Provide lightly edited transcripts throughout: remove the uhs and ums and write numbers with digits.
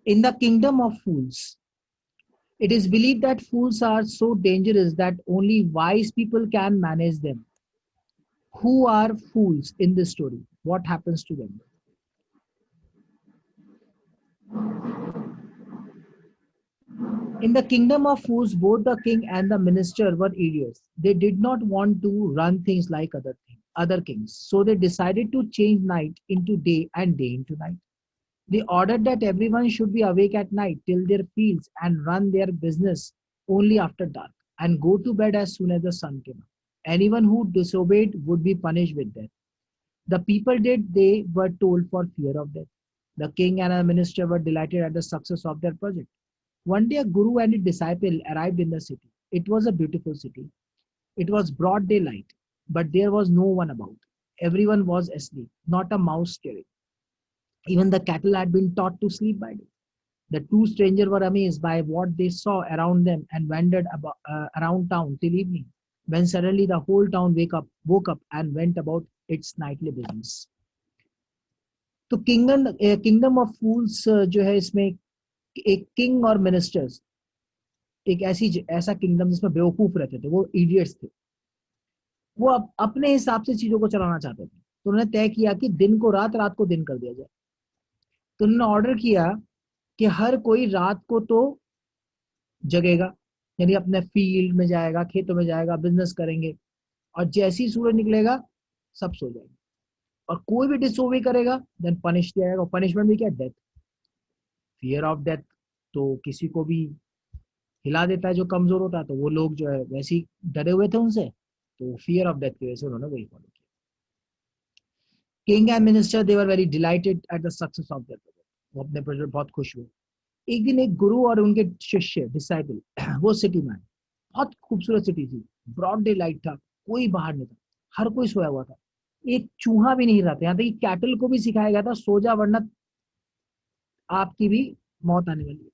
In the kingdom of fools, it is believed that fools are so dangerous that only wise people can manage them. Who are fools in this story? What happens to them? In the kingdom of fools, both the king and the minister were idiots. They did not want to run things like other kings. So they decided to change night into day and day into night. They ordered that everyone should be awake at night till their fields and run their business only after dark and go to bed as soon as the sun came up. Anyone who disobeyed would be punished with death. The people did they were told for fear of death. The king and a minister were delighted at the success of their project. One day a guru and a disciple arrived in the city. It was a beautiful city. It was broad daylight, but there was no one about. Everyone was asleep, not a mouse stirring. Even the cattle had been taught to sleep by day. The two strangers were amazed by what they saw around them and wandered around town till evening, when suddenly the whole town woke up and went about its nightly business. तो kingdom of फूल्स जो है इसमें एक king और ministers, एक ऐसा kingdom जिसमें बेवकूफ रहते थे, वो इडियट्स थे। वो अपने हिसाब से चीजों को चलाना चाहते थे, तो उन्होंने तय किया कि दिन को रात, रात को दिन कर दिया जाए। तो उन्होंने ऑर्डर किया कि हर कोई रात को तो जगेगा, यानी अपने फील्ड में जाएगा, खेतों में जाएगा, बिजनेस करेंगे, और जैसे ही सूरज निकलेगा सब सो जाएंगे, और कोई भी डिसोबे करेगा देन पनिश किया जाएगा। पनिशमेंट भी क्या? डेथ। फियर ऑफ डेथ तो किसी को भी हिला देता है जो कमजोर होता है, तो वो लोग जो है वैसे ही डरे हुए थे उनसे, तो फियर ऑफ डेथ की वजह से उन्होंने वही फॉलो किया। King and minister they were very dilated at the success of their project. वो अपने प्रोजेक्ट बहुत खुश हुए। एक दिन एक गुरु और उनके शिष्य डिसाइपल वो सिटी में आए। बहुत खूबसूरत सिटी थी, ब्रॉड डे लाइट था, कोई बाहर नहीं था, हर कोई सोया हुआ था, एक चूहा भी नहीं रहा था। यहाँ तक कि कैटल को भी सिखाया गया था सो जा वरना आपकी भी मौत आने वाली है।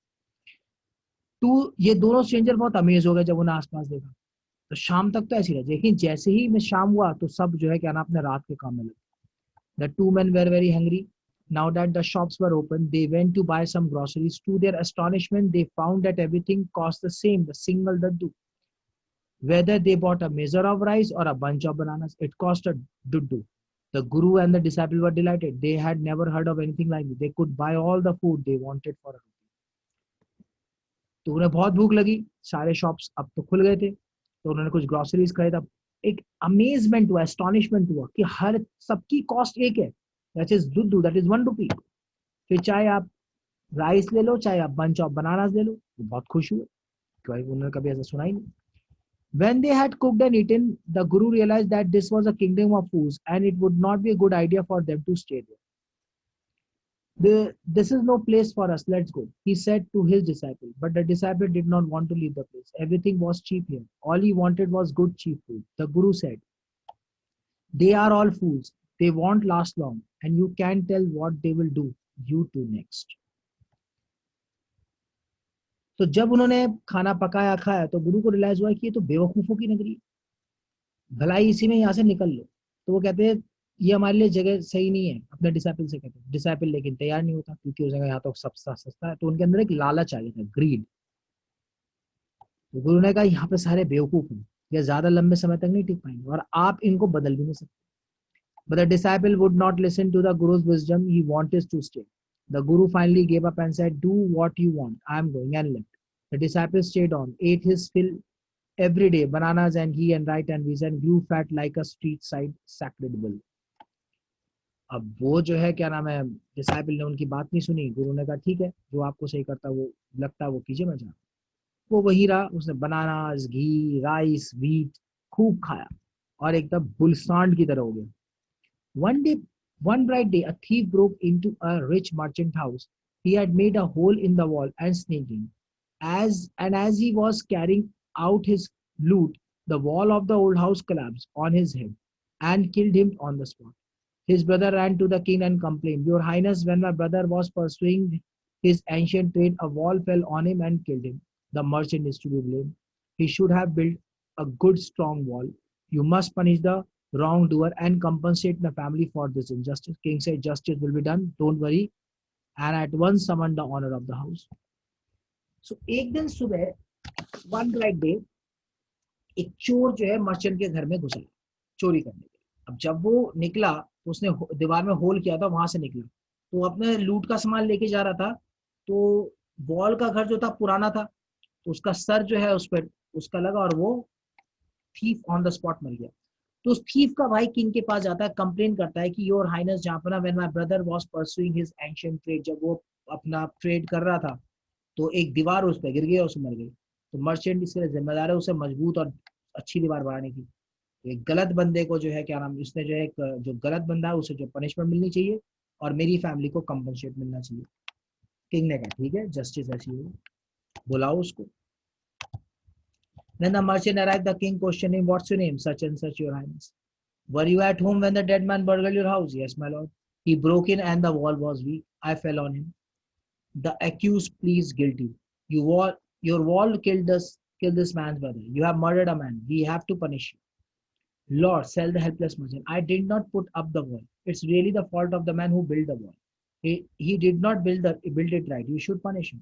तो ये दोनों स्ट्रेंजर बहुत अमेज हो गए जब उन्हें आसपास देखा। तो शाम तक तो ऐसी रहा, लेकिन जैसे ही मैं शाम हुआ तो सब जो है क्या नाम अपने रात के काम में लगे। The two man were very hungry. Now that the shops were open, they went to buy some groceries. To their astonishment, they found that everything cost the same, the single daddu. Whether they bought a measure of rice or a bunch of bananas, it cost a duddu. The guru and the disciple were delighted. They had never heard of anything like this. They could buy all the food they wanted for a rupee. तो उन्हें बहुत भूख लगी, सारे shops अब तो खुल गए थे, तो उन्होंने कुछ ग्रोसरीज खरीदा। एक अमेजमेंट हुआ, एस्टॉनिशमेंट हुआ कि हर सबकी कॉस्ट एक है, दैट इज दुद्धू, दैट इज 1 रुपी। फिर चाहे आप राइस ले लो, चाहे आप बंच ऑफ बनानास ले लो, वो बहुत खुश हुए क्योंकि उन्होंने कभी ऐसा सुना ही नहीं। When they had cooked and eaten, the guru realized that this was a kingdom of fools and it would not be a good idea for them to stay there. This is no place for us, let's go, he said to his disciple. But the disciple did not want to leave the place. Everything was cheap here. All he wanted was good, cheap food. The guru said, they are all fools. They won't last long, and you can't tell what they will do you to next. तो जब उन्होंने खाना पकाया खाया तो गुरु को realise हुआ कि ये तो बेवकूफों की नगरी है, भलाई इसी में यहाँ से निकल लो। तो वो कहते हैं ये हमारे लिए जगह सही नहीं है। अपने डिसाइपल से कहते हैं, डिसाइपल लेकिन तैयार नहीं होता क्योंकि उस जगह यहाँ तो सस्ता सस्ता है। तो उनके अंदर एक लालच आ गया था, ग्रीड। तो गुरु ने कहा यहाँ पे सारे बेवकूफ हैं, ये ज्यादा लंबे समय तक नहीं टिक पाएंगे और आप इनको बदल भी नहीं सकते। But the disciple would not listen to the guru's wisdom. He wanted to stay. The guru finally gave up and said, do what you want, I am going, and left. The disciple stayed on, ate his fill every day, bananas and ghee and rice and wheat, and grew fat like a street side sacred bull. अब वो जो है क्या नाम है, disciple ने उनकी बात नहीं सुनी। गुरु ने कहा ठीक है, जो आपको सही करता वो लगता वो कीजिए, मैं जाऊँ। वो वही रहा, उसने बनानास, घी, राइस, व्हीट खूब खाया और एकदम बुलसांड की तरह हो गया। One day, one bright day, a thief broke into a rich merchant house. He had made a hole in the wall and sneaked in. As he was carrying out his loot, the wall of the old house collapsed on his head and killed him on the spot. His brother ran to the king and complained, Your Highness, when my brother was pursuing his ancient trade, a wall fell on him and killed him. The merchant is to be blamed. He should have built a good strong wall. You must punish the wrongdoer and compensate the family for this injustice. King said, justice will be done. Don't worry. and at once summoned the owner of the house. So एक दिन सुबह, one bright day, एक चोर जो है merchant के घर में घुसा चोरी करने के लिए। अब जब वो निकला तो उसने दीवार में होल किया था, वहां से निकला तो वो अपने लूट का सामान लेके जा रहा था। तो वॉल का घर जो था पुराना था, तो उसका सर जो है उस पर उसका लगा और वो थीफ ऑन द स्पॉट मर गया। तो उस थीफ का भाई किंग के पास जाता है, कंप्लेन करता है कि योर हाइनेस जहां when my brother was pursuing his ancient trade, जब वो अपना ट्रेड कर रहा था तो एक दीवार उस पर गिर गई और उसे मर गई। तो मर्चेंट इसके लिए जिम्मेदार है उसे मजबूत और अच्छी दीवार बनाने की। एक गलत बंदे को जो है क्या नाम, इसने जो है एक जो गलत बंदा है उसे जो पनिशमेंट मिलनी चाहिए और मेरी फैमिली को कंपनसेट मिलना चाहिए। किंग ने कहा ठीक है, जस्टिस ऐसी हो, बुलाओ उसको। When the merchant arrived, the king questioned him, "What's your name?" "Such and such, your highness." "Were you at home when the dead man burgled your house?" "Yes, my lord. He broke in and the wall was weak. I fell on him." The accused pleads guilty. Your wall killed this man's brother. You have murdered a man. We have to punish you. "Lord," said the helpless merchant, "I did not put up the wall. It's really the fault of the man who built the wall. He did not build it right. You should punish him."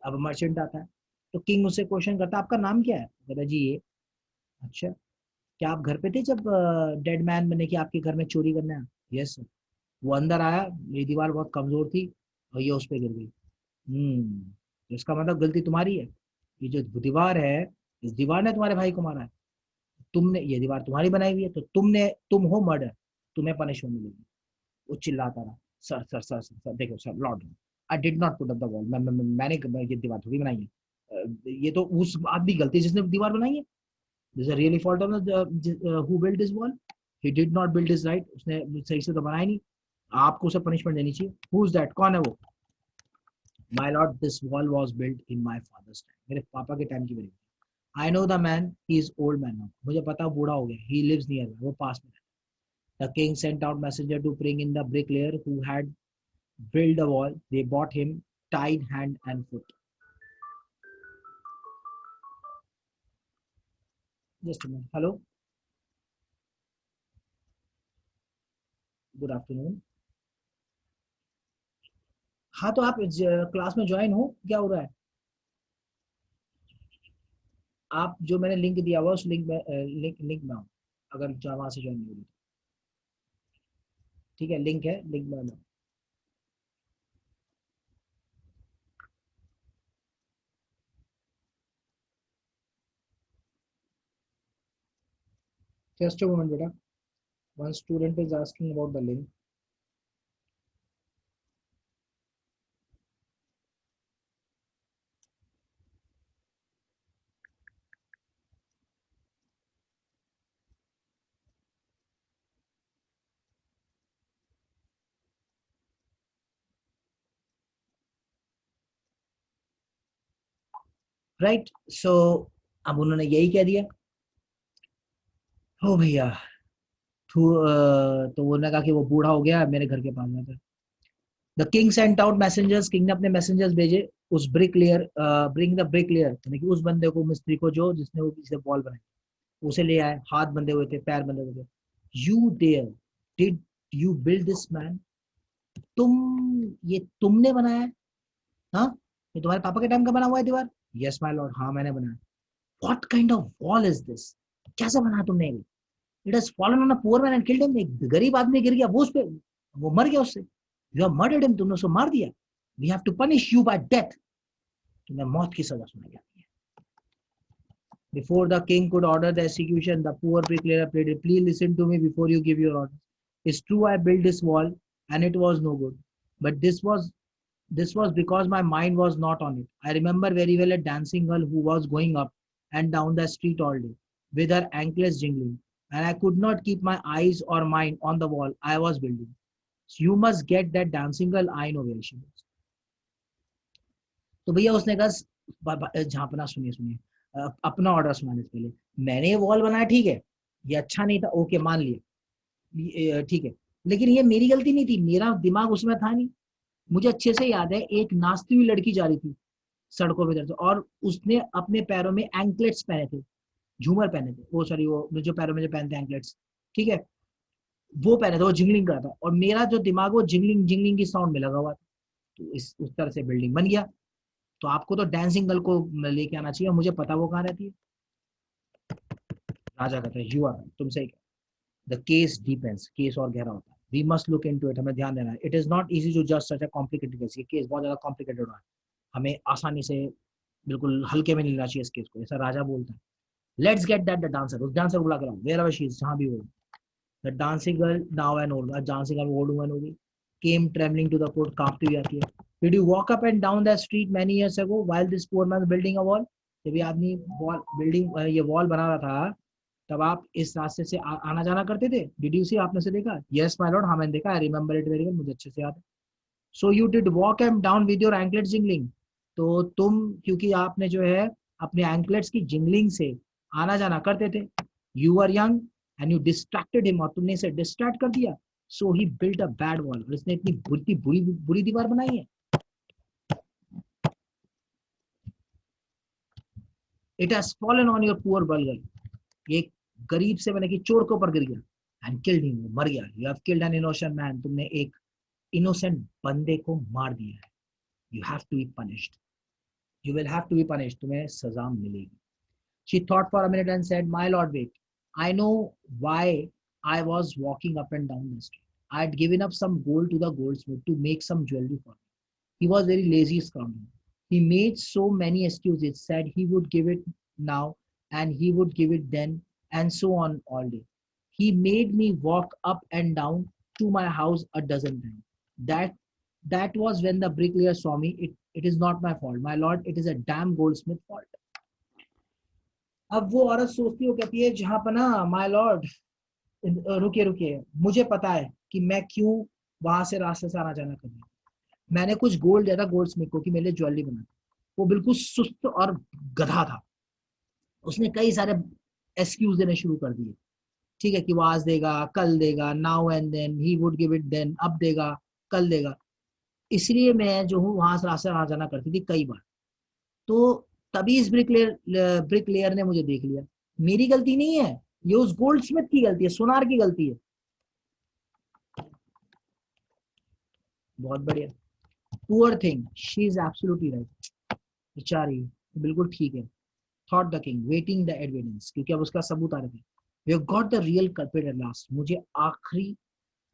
अब merchant आता है तो king उससे question करता है, आपका नाम क्या है? कहता जी ये। अच्छा, क्या आप घर पे थे जब डेड मैन बने कि आपके घर में चोरी करने आया? Yes sir. वो अंदर आया, मेरी दीवार बहुत कमजोर थी और ये उस पर गिर गई। तो इसका मतलब गलती तुम्हारी है। ये जो दीवार है, इस दीवार ने तुम्हारे भाई को मारा है। तुमने, ये दीवार तुम्हारी बनाई हुई है तो तुम हो मर्डर, तुम्हें पनिशमेंट मिलेगी। वो चिल्लाता रहा, sir sir sir sir, sir देखो sir, lord, I did not put up the wall. मैंने ये दीवार थोड़ी बनाई है। ये तो उस आदमी की गलती है जिसने दीवार बनाई है। This is really fault on who build this wall. He did not build this right, उसने सही से तो बनाया नहीं, आपको उसे पनिशमेंट देनी चाहिए। हु इज दैट, कौन है वो? My Lord, this wall was built in my father's time, मेरे पापा के टाइम की बनी। I know the man, he is old man now, मुझे पता बूढ़ा हो गया। ही लिव्स नियर, वो पास में। The king sent out messenger to bring in the bricklayer who had built the wall. They bought him, tied hand and foot. Just a minute. Hello. Good afternoon. हाँ तो आप class में join हो, क्या हो रहा है? आप जो मैंने लिंक दिया हुआ उस लिंक में लिंक में आओ, अगर वहां से ज्वाइन नहीं हो रही तो। ठीक है, लिंक है, लिंक में आओ। Just a moment बेटा, one student is asking about the link. Right, so अब उन्होंने यही कह दिया। हो भैया, तो उन्होंने कहा कि वो बूढ़ा हो गया, मेरे घर के पास में था। The king sent out messengers, king ने अपने मैसेंजर्स भेजे। उस ब्रिकलेयर, ब्रिंग द ब्रिकलेयर, यानी कि उस बंदे को, मिस्त्री को, जो जिसने वो पीछे बॉल बनाई, उसे ले आए। हाथ बंधे हुए थे, पैर बंधे हुए थे। You there, did you build this man? ये तुमने बनाया है? हाँ, ये तुम्हारे पापा के टाइम का बना हुआ है दीवार? यस माय लॉर्ड, हाँ मैंने बनाया। What kind of wall is this? कैसे बनाया तुमने ये? It has fallen on a poor man and killed him, एक गरीब आदमी गिर गया, वो उस पे, वो मर गया उससे। यू हैव मर्डर्ड हिम, तुमने उसको मार दिया। We have to punish you by death, तुम्हें मौत की सजा सुनाई जाती है। Before the king could order the execution, the poor bricklayer pleaded, "Please listen to me before you give your order. It's true I built this wall and it was no good, but this was because my mind was not on it. I remember very well a dancing girl who was going up and down the street all day with her anklets jingling, and I could not keep my eyes or mind on the wall I was building. So you must get that dancing girl. I know where she is." तो भैया उसने कहा, झांपना, सुनिए सुनिए, अपना order सुनाने से पहले, मैंने ये वॉल बनाया, ठीक है, ये अच्छा नहीं था, ओके मान लिया, ठीक है, लेकिन ये मेरी गलती नहीं थी, मेरा दिमाग उसमें था नहीं। मुझे अच्छे से याद है, एक नाचती हुई लड़की जा रही थी सड़कों पे इधर से, और उसने अपने पैरों में एंकलेट्स पहने थे, झूमर पहने थे, वो सॉरी, वो जो पैरों में जो पहनते हैं एंकलेट्स, ठीक है, वो पहने थे, वो जिंगलिंग कर रहा था, और मेरा जो दिमाग वो जिंगलिंग जिंगलिंग की साउंड में लगा हुआ था। तो इस उस तरह से बिल्डिंग बन गया। तो आपको तो डांसिंग गर्ल को लेके आना चाहिए, मुझे पता वो कहाँ रहती है। राजा कहता है यू आर, तुम सही। द केस डिपेंड्स, केस और गहरा होता है। We must look into it, हमें ध्यान देना है। It is not easy to just such a complicated case, ये केस बहुत ज्यादा कॉम्प्लिकेटेड हो रहा है, हमें आसानी से बिल्कुल हल्के में नहीं लेना चाहिए इस केस को, ऐसा राजा बोलता है। Let's get that the dancer, उस डांसर को बुला कर लाओ, वेयर एवर शी इज, जहां भी हो। The dancing girl now an old, dancing girl old woman होगी, केम ट्रेवलिंग टू द कोर्ट, कांपती हुई आती है। Did you walk up and down the street many years ago while this poor man building a wall, जब ये आदमी wall building ये wall बना रहा था, तब आप इस रास्ते से आना जाना करते थे? डिड यू सी, आपने से देखा? यस माय लॉर्ड, हाँ मैंने देखा, I remember it very well, मुझे अच्छे से याद है। So you did walk am down with your anklet jingling, तो तुम, क्योंकि आपने जो है अपने एंकलेट्स की जिंगलिंग से आना जाना करते थे। You are young and you distracted him, और तुमने इसे डिस्ट्रैक्ट कर दिया। So he built a bad wall, और इसने इतनी बुरी बुरी बुरी दीवार बनाई है। It has fallen on your poor burgher, एक गरीब से मैंने कि चोर के ऊपर गिर गया। एंड किल्ड हिम, मर गया। You have killed an innocent man, तुमने एक इनोसेंट बंदे को मार दिया है। You have to be punished, you will have to be punished, तुम्हें सजा मिलेगी। She thought for a minute and said, my lord wait, I know why I was walking up and down the street, I had given up some gold to the goldsmith to make some jewelry for me. He was very lazy scoundrel. He made so many excuses, said he would give it now and he would give it then, and so on all day. He made me walk up and down to my house a dozen times. That was when the bricklayer saw me. It is not my fault, my lord. It is a damn goldsmith fault. अब वो औरत सोचती हो, कहती है जहां पर ना, माय लॉर्ड, रुकिए रुकिए, मुझे पता है कि मैं क्यों वहां से रास्ते से आना जाना कर रही हूँ। मैंने कुछ गोल्ड दिया था गोल्ड स्मिथ को कि मेरे लिए ज्वेलरी बना। वो बिल्कुल सुस्त और गधा था, उसने कई सारे एक्सक्यूज देने शुरू कर दिए। ठीक है कि वो आज देगा, कल देगा, now and then, he would give it then, अब देगा, कल देगा। इसलिए मैं जो हूँ वहां से रास्ते आ जाना करती थी कई बार। तो तभी इस ब्रिक लेयर ने मुझे देख लिया। मेरी गलती नहीं है, ये उस गोल्ड स्मिथ की गलती है, सोनार की गलती है। बहुत बढ़िया। Poor thing, she is absolutely right, बेचारी बिल्कुल ठीक है। Thought the king waiting the evidence, क्योंकि अब उसका सबूत आ रहे थे। We have got the real culprit at last, मुझे आखिरी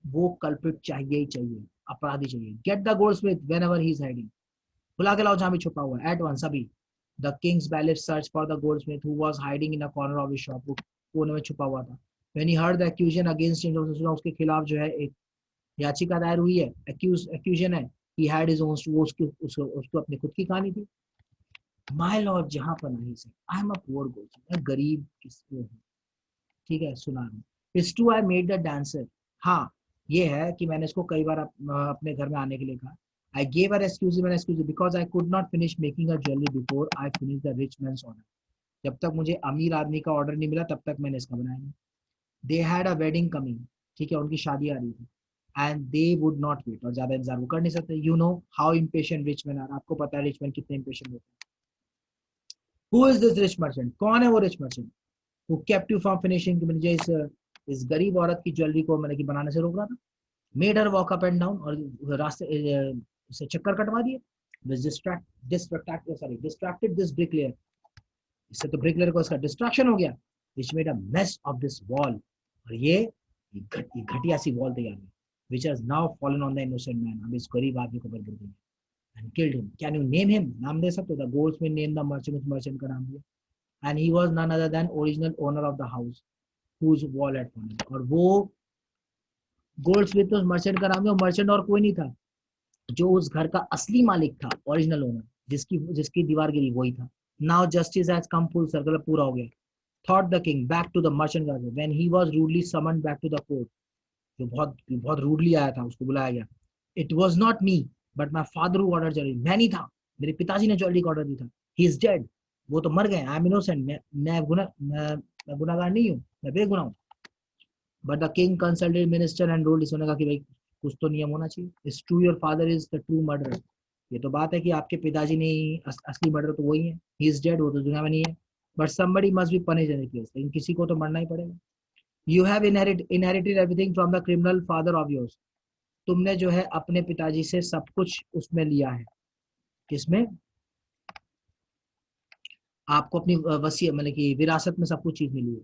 वो कल्प्रिट चाहिए ही चाहिए, अपराधी चाहिए। Get the goldsmith whenever he is hiding, बुला के लाओ जहां भी छुपा हुआ है, एट वंस, अभी। The king's valet search for the goldsmith who was hiding in a corner of his shop, वो कोने में छुपा हुआ था। When he heard the accusation against him, उसके खिलाफ जो है एक याचिका दायर हुई है, एक्यूजन है। ही हैड हिज ओन, वो उसको अपनी खुद की कहानी थी। माय लॉर्ड, जहां पर नहीं से, I am a poor gold, मैं गरीब किसको हूँ। ठीक है, सुना रहा हूँ। It's true I made the dancer, हाँ ये है कि मैंने इसको कई बार अपने घर में आने के लिए कहा। आई गेव हर एक्सक्यूज, मैंने excuse because I could not finish making a jewellery before I finish the rich mains order, जब तक मुझे अमीर आदमी का ऑर्डर नहीं मिला तब तक मैंने इसका बनाया नहीं। They had a wedding coming, ठीक है, उनकी शादी आ रही थी। And they would not wait, और ज्यादा इंतजार वो कर नहीं सकते। You know how impatient rich man are, आपको पता है रिच मैन कितने इम्पेशेंट होते हैं। Who is this rich merchant, कौन है वो rich merchant who kept you from finishing, मुझे इस गरीब औरत की ज्वेलरी को मैंने की बनाने से रोक रहा था। Made her walk up and down, और रास्ते से चक्कर कटवा दिए। डिस्ट्रैक्टेड दिस ब्रिकलेयर, इससे तो ब्रिकलेयर को इसका डिस्ट्रैक्शन हो गया। Which made a mess of this wall, और ये घटिया सी वॉल तैयार हुई। Which has now fallen on the innocent man, अब इस गरीब आदमी को गिर गई। And killed him, can you name him, नाम दे सकते हो? The goldsmith name the merchant, merchant का नाम दिया। And he was none other than original owner of the house whose wall had fallen, और वो गोल्ड स्मिथ तो उस मर्चेंट का नाम है, मर्चेंट और कोई नहीं था, जो उस घर का असली मालिक था, ओरिजिनल ओनर, जिसकी जिसकी दीवार गिरी वही था। Now justice has come full circle, पूरा हो गया। Thought the king back to the merchant garden when he was rudely summoned back to the court, जो बहुत बहुत रूडली आया था, उसको बुलाया गया। It was not me but my father who ordered jewellery, मैं नहीं था, मेरे पिताजी ने ज्वेलरी का ऑर्डर दिया था। ही इज डेड, वो तो मर गए। आई एम इनोसेंट, मैं गुनाहगार नहीं हूँ, मैं बेगुनाह हूँ। But the king consulted minister and ruled, इसने कहा कि भाई कुछ तो नियम होना चाहिए। It's true your father is the true murderer, ये तो बात है कि आपके पिताजी ने असली मर्डर तो वही है। ही इज डेड, वो तो दुनिया में नहीं है। But somebody must be punished in case, लेकिन किसी को तो मरना ही पड़ेगा। You have inherited everything from the criminal father of yours, तुमने जो है अपने पिताजी से सब कुछ उसमें लिया है, किसमें, आपको अपनी वसीयत मतलब कि विरासत में सब कुछ चीज मिली है,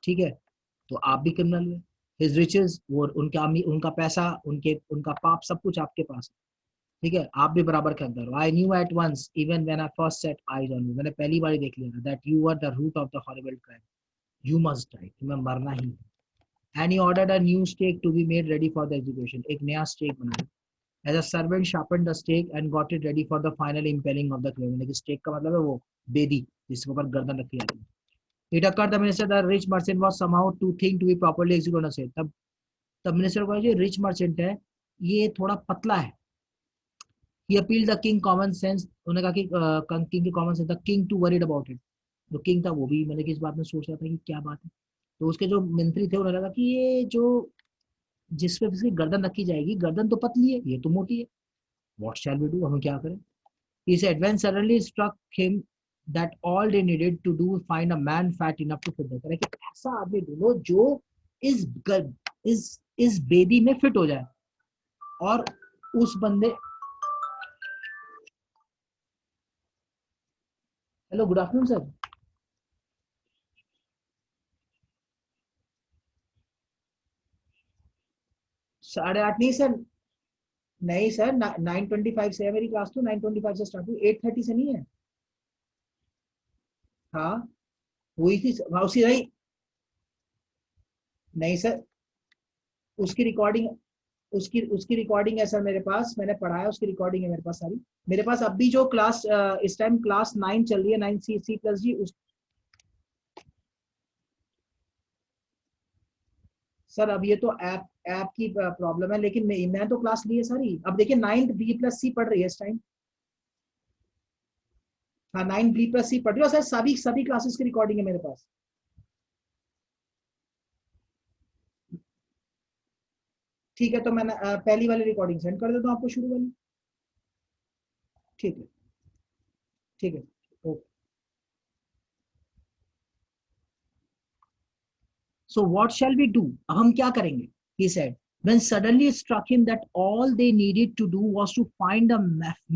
ठीक है, तो आप भी क्रिमिनल हुए। हिज रिचेस, वो उनका पैसा, उनका पाप, सब कुछ आपके पास है, ठीक है, आप भी बराबर के अंदर हो। I knew at once even when I first set eyes on you, मैंने पहली बार ही देख लिया था, that you are the root of the horrible crime, you must die, तुम्हें मरना ही है। And he ordered a new stake to be made ready for the execution, एक नया स्टेक बनाया। As a servant sharpened the stake and got it ready for the final impelling of the criminal, stake का मतलब है वो बेदी जिसके ऊपर गर्दन रखी जाती है। It occurred the minister the rich merchant was somehow too thin to be properly executed on a sale. तब मिनिस्टर को जो रिच मर्चेंट है ये थोड़ा पतला है। He appealed the king common sense, उन्होंने कहा कि किंग की common sense, the king to worried about it, जो किंग था वो भी मतलब कि इस बात में सोच रहा था कि क्या बात है। तो उसके जो मंत्री थे उन्होंने कहा कि ये जो जिस पे इसकी गर्दन रखी जाएगी, गर्दन तो पतली है, ये तो मोटी है, व्हाट शैल वी डू, हम क्या करें। He said when suddenly struck him that all they needed to do find a man fat enough to fit the, कि ऐसा आदमी ढूंढो जो इस इस बेदी में फिट हो जाए। और उस बंदे, हेलो गुड आफ्टरनून सर। 8:30 नहीं सर, नहीं सर, 9:25 से है मेरी क्लास, तो 9:25 से स्टार्ट हुई, 8:30 से नहीं है। हाँ हुई थी उसी रही। नहीं सर, उसकी रिकॉर्डिंग, उसकी उसकी रिकॉर्डिंग है सर मेरे पास, मैंने पढ़ा है, उसकी रिकॉर्डिंग है मेरे पास सारी। मेरे पास अभी जो क्लास इस टाइम क्लास 9 चल रही है, 9 C+G उस। सर अब ये तो ऐप ऐप की प्रॉब्लम है, लेकिन मैं तो क्लास ली है सारी। अब देखिए 9B+C पढ़ रही है इस टाइम। हाँ 9B+C पढ़ रही है, सर सभी सभी क्लासेस की रिकॉर्डिंग है मेरे पास। ठीक है, तो मैं पहली वाली रिकॉर्डिंग सेंड कर देता हूँ आपको, शुरू वाली। ठीक है, ठीक है, okay. So what shall we do? अब हम क्या करेंगे? He said. When suddenly it struck him that all they needed to do was to find a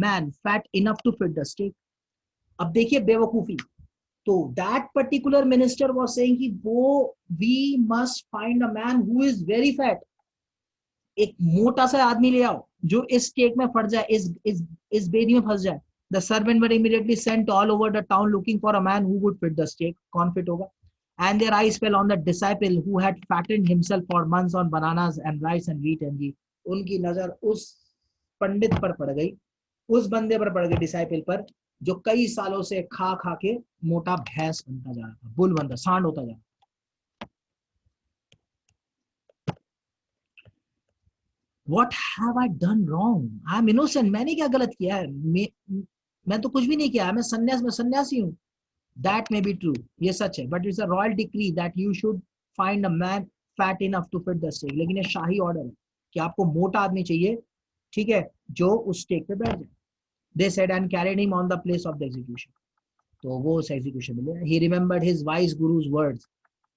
man fat enough to fit the stake. अब देखिए बेवकूफी। तो that particular minister was saying कि वो we must find a man who is very fat. एक मोटा सा आदमी ले आओ जो इस स्टेक में फंस जाए, इस बेदी में फंस जाए। The servant were immediately sent all over the town looking for a man who would fit the stake. कौन fit होगा? And their eyes fell on the disciple who had fattened himself for months on bananas and rice and wheat and ghee. उनकी नजर उस पंडित पर पड़ गई, उस बंदे पर पड़ गई, डिसाइपल पर, जो कई सालों से खा खा के मोटा भैंस बनता जा रहा था, बुल बनता, सांड होता जा रहा। What have I done wrong? I am innocent. मैंने क्या गलत किया है? मैं तो कुछ भी नहीं किया है, मैं सन्यासी हूँ। That may be true, ये सच है, but it's a royal decree that you should find a man fat enough to fit the stake. लेकिन ये शाही ऑर्डर है कि आपको मोटा आदमी चाहिए, ठीक है, जो उस स्टेक पे बैठ जाए। They said and carried him on the place of the execution. तो वो उस एग्जीक्यूशन में ले। He remembered his wise guru's words.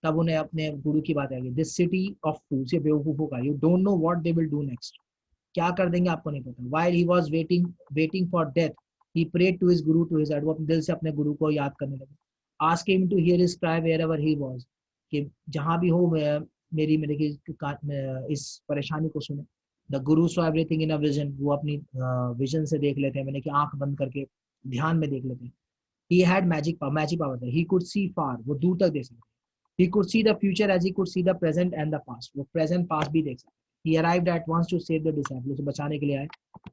तब उन्हें अपने गुरु की बात आ गई। This city of fools, ये बेवकूफों का, you don't know what they will do next. क्या कर देंगे आपको नहीं पता। While he was waiting for death, he prayed to his guru to his heart. वो अपने दिल से अपने गुरु को याद करने लगे। Ask him to hear his cry wherever he was, कि जहां भी हो मेरी मेरे की इस परेशानी को सुने। The Guru saw everything in a vision, वो अपनी विजन से देख लेते हैं, मैंने कि आंख बंद करके ध्यान में देख लेते हैं। He had magic power था, he could see far, वो दूर तक देख सकते। He could see the future as he could see the present and the past, वो present past भी देख सकते। He arrived at once to save the disciple, उसे बचाने के लिए आए,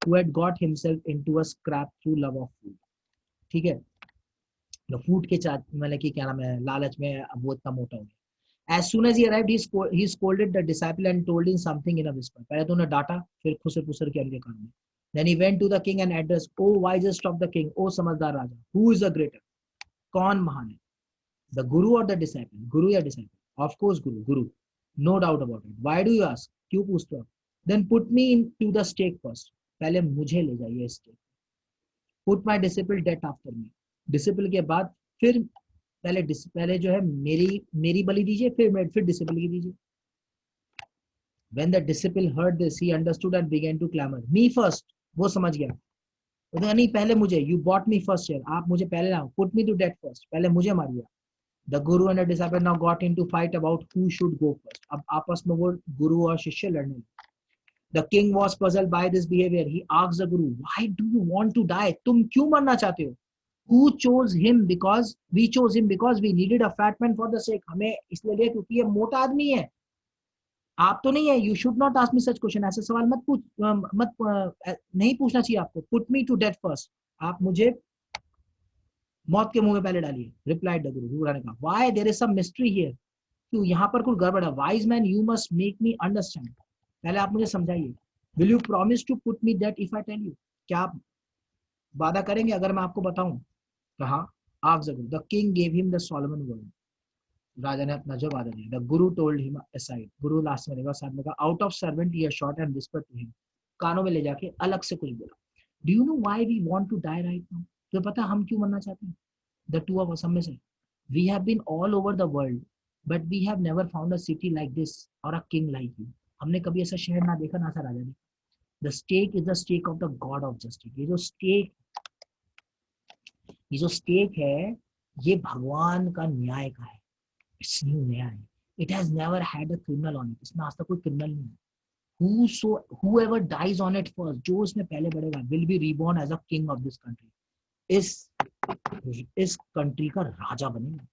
who had got himself into a scrap through love of food, ठीक है, तो फूड के मतलब कि क्या नाम है, लालच में अब वो इतना मोटा हो गया। As soon as he arrived, he scolded the disciple and told him something in a whisper. पहले तो उन्हें डांटा, फिर खुसर फुसर के उनके कान में। Then he went to the king and addressed, "O wisest of the king, O समझदार राजा, who is the greater? कौन महान है? The guru or the disciple? गुरु या disciple? Of course guru, guru. No doubt about it. Why do you ask? क्यों पूछते हो? Then put me into the stake first. पहले मुझे ले जाइए stake. Put my disciple death after me. Disciple के बाद फिर पहले जो है मेरी बलि दीजिए, फिर डिसिपल की दीजिए। When the disciple heard this, he understood and began to clamor. Me first. वो समझ गया. बोला नहीं पहले मुझे. You bought me first here. आप मुझे पहले लाओ. Put me to death first. पहले मुझे मारिए. The guru and the disciple now got into fight about who should go first. अब आपस में वो गुरु और शिष्य लड़ने लगे. The king was puzzled by this behavior. He asked the guru, "Why do you want to die? तुम क्यों मरना चाहते हो?" Who chose him? Because we chose him because we needed a fat man for the sake. हमें इसलिए लिए क्योंकि ये मोटा आदमी है. आप तो नहीं है. You should not ask me such question. ऐसे सवाल मत पूछ नहीं पूछना चाहिए आपको. Put me to death first. आप मुझे मौत के मुंह में पहले डालिए. Replied the guru. गुरु ने कहा, Why there is some mystery here? क्यों यहाँ पर कुछ गड़बड़ है. Wise man, you must make me understand. पहले आप मुझे समझाइए. Will you promise to put me death if I tell you? क्या आप वादा करेंगे अगर मैं आपको बताऊं? कहा. Asked the guru. The king gave him the Solomon word. राजा ने अपना जवाब दिया. The guru told him aside. Guru last में देखा साथ में कहा, out of servant ear shot and whispered to him. कानों में ले जाके अलग से कुछ बोला. Do you know why we want to die right now? तो पता हम क्यों मरना चाहते हैं? The two of us, हम में से. We have been all over the world, but we have never found a city like this or a king like you. हमने कभी ऐसा शहर ना देखा ना ऐसा राजा ने. The stake is the stake of the God of justice. ये जो stake है, ये भगवान का न्याय का है. It's new न्याय. It has never had a criminal on it. इसमें आज तक कोई criminal नहीं है. Whoever dies on it first, जो इसमें पहले बढ़ेगा, will be reborn as a king of this country. इस country का राजा बनेगा.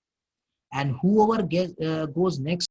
And whoever goes next